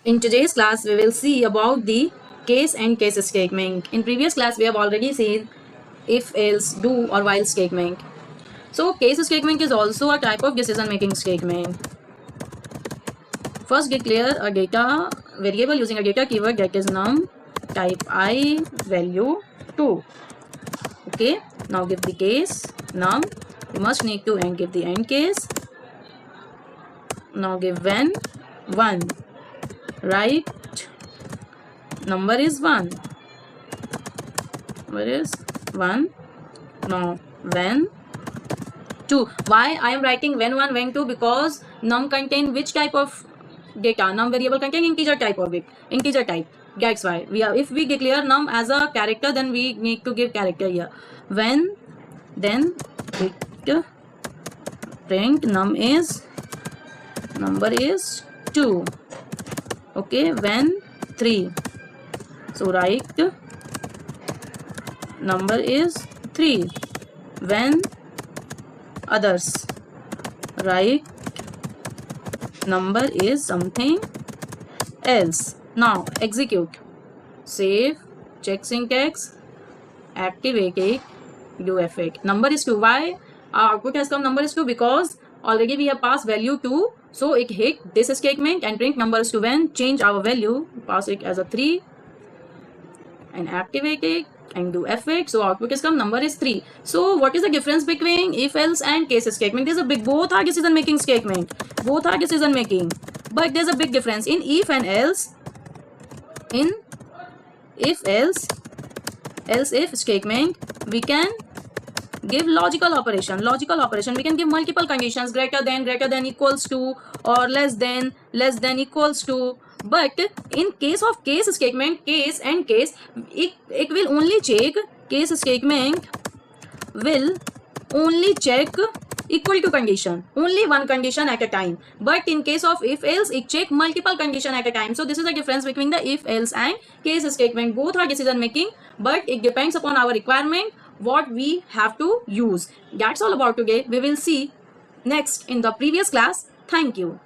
In today's class, we will see about the case and case statement. In previous class, we have already seen if, else, do or while statement. So case statement is also a type of decision making statement. First declare a data variable using a data keyword that is num type I value 2. Okay, now give the case num. You must need to and give the end case. Now give when 1. Right, number is 1. Number is 1. Now when 2. Why I am writing when 1 when 2? Because num contain which type of data? Num variable contain integer type of it. Integer type. That's why we are, if we declare num as a character, then we need to give character here. When, then it print number is 2. Okay, when 3. So write number is 3. When others, write number is something else. Now execute, save, check syntax, activate it, do effect. Number is 2. Why our output has come number is 2? Because already we have passed value 2, so it hit this statement and print number is 2. When change our value, pass it as a 3 and activate it and do effect, so output is come number is 3. So what is the difference between if, else and case statement? There's a big, both are decision making statement, both are decision making, but there's a big difference. In if and else, in if, else if statement, we can give logical operation. We can give multiple conditions, greater than equals to, or less than equals to. But in case of case statement, case and case, it will only check, case statement will only check equal to condition, only one condition at a time. But in case of if, else, it check multiple condition at a time. So this is the difference between the if, else and case statement. Both are decision making, but it depends upon our requirement what we have to use. That's all about today. We will see next in the previous class. Thank you.